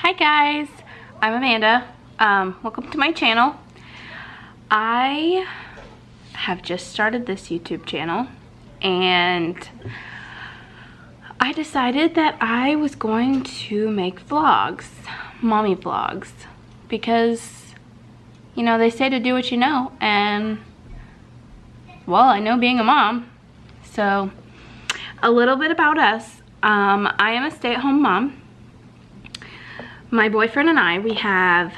Hi guys, I'm Amanda. Welcome to my channel. I have just started this YouTube channel and I decided that I was going to make vlogs, mommy vlogs, because you know they say to do what you know, and well, I know being a mom. So a little bit about us. I am a stay-at-home mom. My boyfriend and I, we have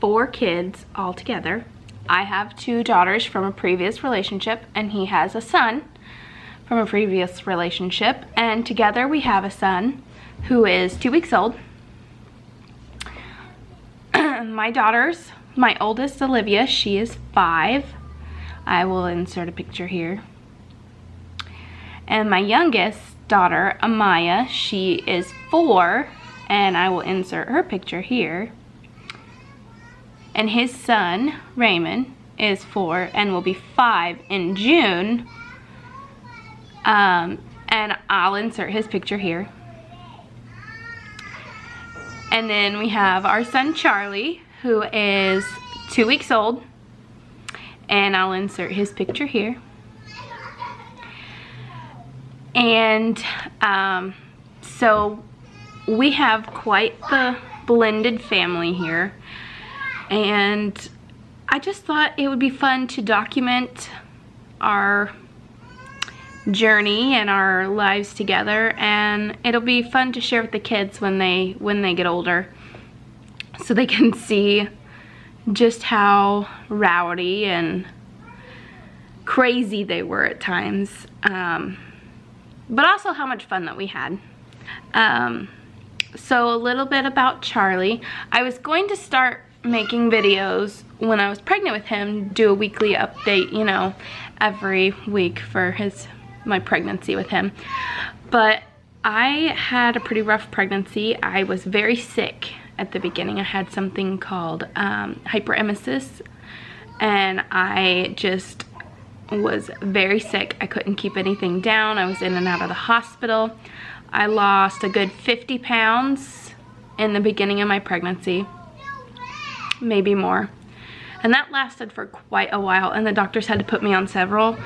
4 kids all together. I have 2 daughters from a previous relationship, and he has a son from a previous relationship, and together we have a son who is 2 weeks old. My daughters, my oldest Olivia, she is 5. I will insert a picture here. And my youngest daughter, Amaya, she is 4. And I will insert her picture here. And his son, Raymond, is 4 and will be 5 in June. And I'll insert his picture here. And then we have our son, Charlie, who is 2 weeks old. And I'll insert his picture here. And so we have quite the blended family here, and I just thought it would be fun to document our journey and our lives together, and it'll be fun to share with the kids when they get older, so they can see just how rowdy and crazy they were at times, but also how much fun that we had. So a little bit about Charlie. I was going to start making videos when I was pregnant with him, do a weekly update, you know, every week for my pregnancy with him. But I had a pretty rough pregnancy. I was very sick at the beginning. I had something called hyperemesis, and I just was very sick. I couldn't keep anything down. I was in and out of the hospital. I lost a good 50 pounds in the beginning of my pregnancy, maybe more. And that lasted for quite a while, and the doctors had to put me on several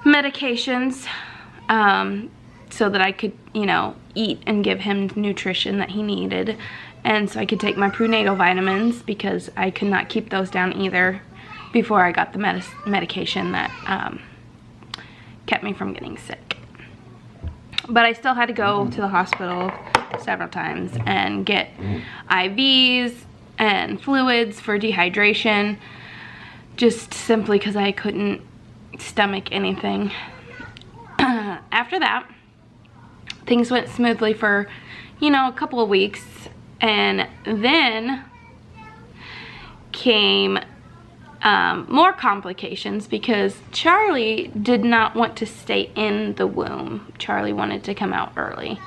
medications so that I could, you know, eat and give him nutrition that he needed. And so I could take my prenatal vitamins, because I could not keep those down either before I got the medication that kept me from getting sick. But I still had to go to the hospital several times and get IVs and fluids for dehydration, just simply because I couldn't stomach anything. After that, things went smoothly for, you know, a couple of weeks, and then came more complications, because Charlie did not want to stay in the womb. Charlie wanted to come out early.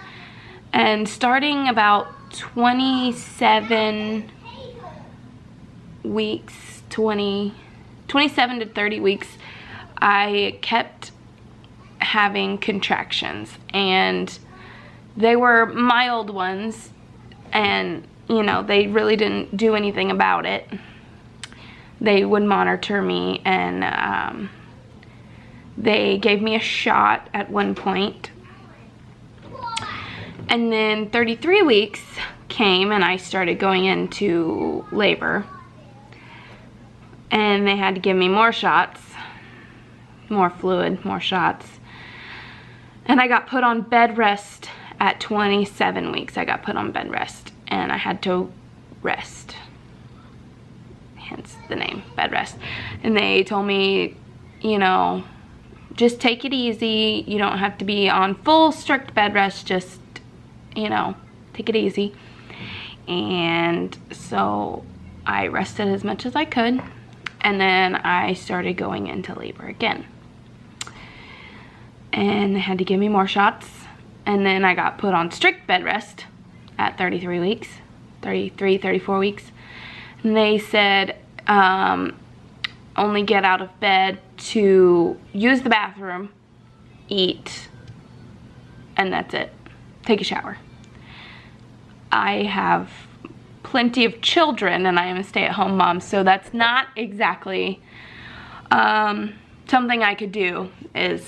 And starting about 27 weeks, 27 to 30 weeks, I kept having contractions, and they were mild ones, and you know, they really didn't do anything about it. They would monitor me, and they gave me a shot at one point. And then 33 weeks came, and I started going into labor. And they had to give me more shots, more fluid, more shots. And I got put on bed rest at 27 weeks. I got put on bed rest, and I had to rest. Hence the name, bed rest. And they told me, you know, just take it easy. You don't have to be on full strict bed rest. Just, you know, take it easy. And so I rested as much as I could. And then I started going into labor again. And they had to give me more shots. And then I got put on strict bed rest at 33 weeks, 33, 34 weeks. And they said, only get out of bed to use the bathroom, eat, and that's it. Take a shower. I have plenty of children and I am a stay-at-home mom, so that's not exactly something I could do, is,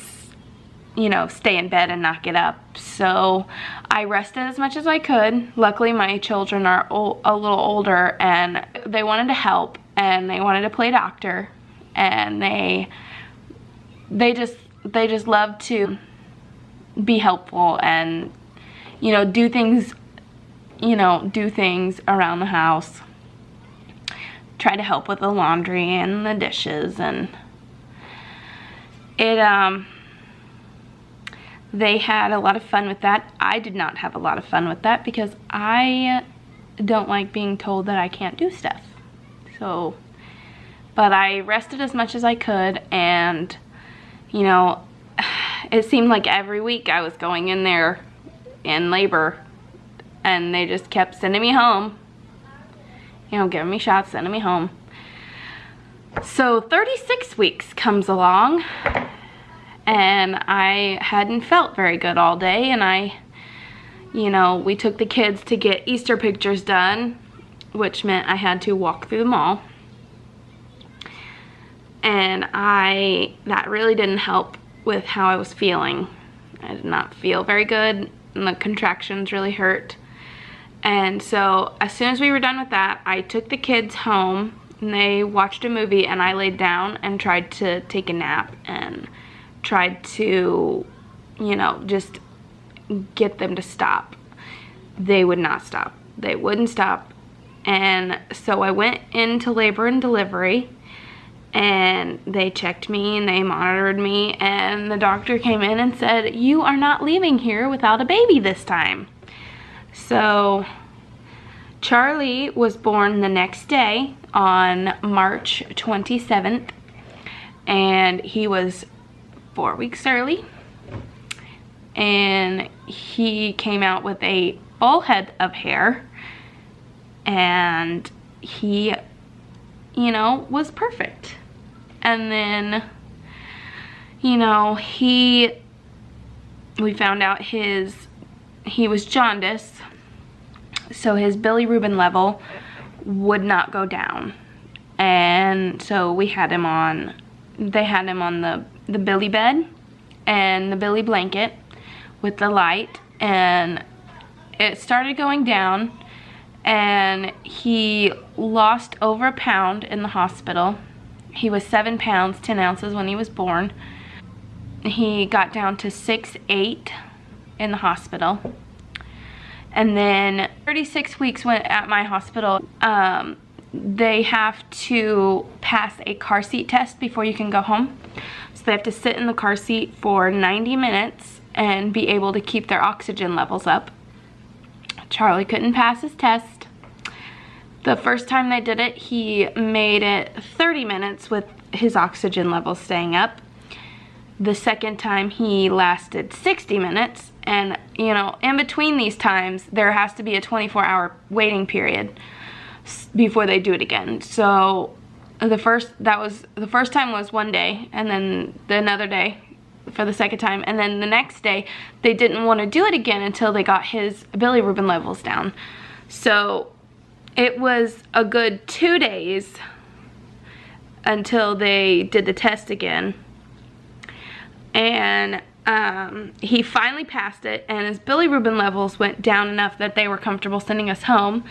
you know, stay in bed and not get up. So I rested as much as I could. Luckily my children are a little older and they wanted to help and they wanted to play doctor, and they just love to be helpful and, you know, do things around the house. Try to help with the laundry and the dishes, and they had a lot of fun with that. I did not have a lot of fun with that because I don't like being told that I can't do stuff. So, but I rested as much as I could, and, you know, it seemed like every week I was going in there in labor and they just kept sending me home, you know, giving me shots, sending me home. So 36 weeks comes along and I hadn't felt very good all day, and you know, we took the kids to get Easter pictures done, which meant I had to walk through the mall. And that really didn't help with how I was feeling. I did not feel very good and the contractions really hurt. And so as soon as we were done with that, I took the kids home and they watched a movie, and I laid down and tried to take a nap and tried to, you know, just get them to stop. They would not stop. They wouldn't stop. And so I went into labor and delivery, and they checked me and they monitored me, and the doctor came in and said, "You are not leaving here without a baby this time." So Charlie was born the next day on March 27th, and he was 4 weeks early, and he came out with a full head of hair, and he, you know, was perfect. And then, you know, we found out he was jaundice, so his bilirubin level would not go down, and so they had him on the Billy bed and the Billy blanket with the light, and it started going down, and he lost over a pound in the hospital. He was 7 pounds 10 ounces when he was born. He got down to 6'8" in the hospital. And then 36 weeks went at my hospital. They have to pass a car seat test before you can go home. So they have to sit in the car seat for 90 minutes and be able to keep their oxygen levels up. Charlie couldn't pass his test. The first time they did it, he made it 30 minutes with his oxygen levels staying up. The second time he lasted 60 minutes, and, you know, in between these times there has to be a 24-hour waiting period before they do it again. So the first time was 1 day, and then another day for the second time, and then the next day they didn't want to do it again until they got his bilirubin levels down. So it was a good 2 days until they did the test again. And he finally passed it, and his bilirubin levels went down enough that they were comfortable sending us home.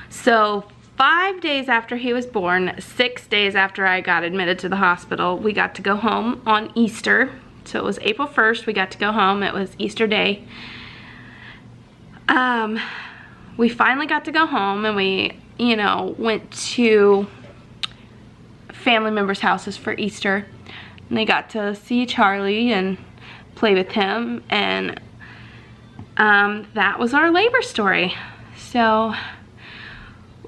So 5 days after he was born, 6 days after I got admitted to the hospital, we got to go home on Easter. So it was April 1st, we got to go home. It was Easter Day. We finally got to go home, and we, you know, went to family members' houses for Easter. And they got to see Charlie and play with him, and that was our labor story. So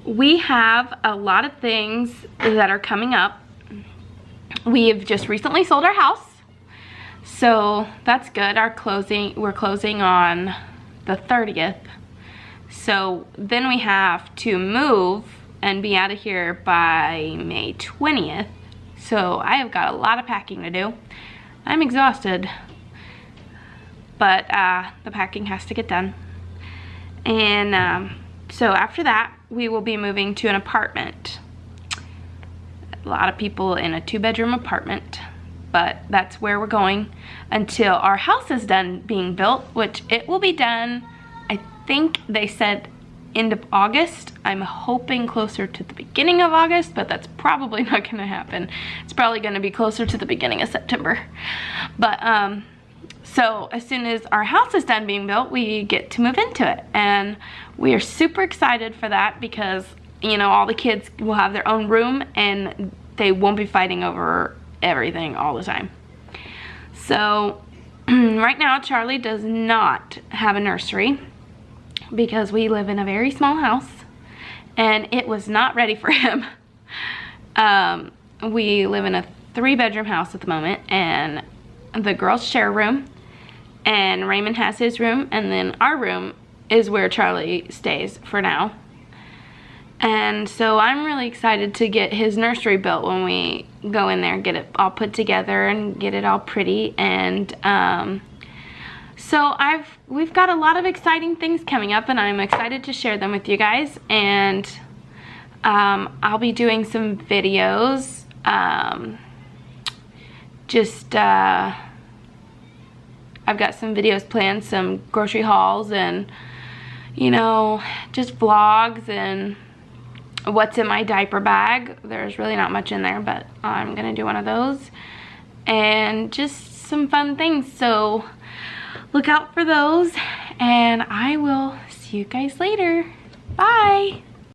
we have a lot of things that are coming up. We have just recently sold our house, so that's good. We're closing on the 30th. So then we have to move and be out of here by May 20th. So I have got a lot of packing to do. I'm exhausted, but the packing has to get done. And so after that, we will be moving to an apartment. A lot of people in a 2-bedroom apartment, but that's where we're going until our house is done being built, which it will be done, I think they said end of August. I'm hoping closer to the beginning of August, but that's probably not gonna happen. It's probably gonna be closer to the beginning of September. But so as soon as our house is done being built, we get to move into it. And we are super excited for that because, you know, all the kids will have their own room and they won't be fighting over everything all the time. So right now, Charlie does not have a nursery because we live in a very small house and it was not ready for him. We live in a 3-bedroom house at the moment, and the girls share a room, and Raymond has his room, and then our room is where Charlie stays for now. And so I'm really excited to get his nursery built when we go in there and get it all put together and get it all pretty. And so we've got a lot of exciting things coming up, and I'm excited to share them with you guys. And I'll be doing some videos, I've got some videos planned, some grocery hauls, and, you know, just vlogs and what's in my diaper bag. There's really not much in there, but I'm gonna do one of those, and just some fun things. So look out for those, and I will see you guys later. Bye.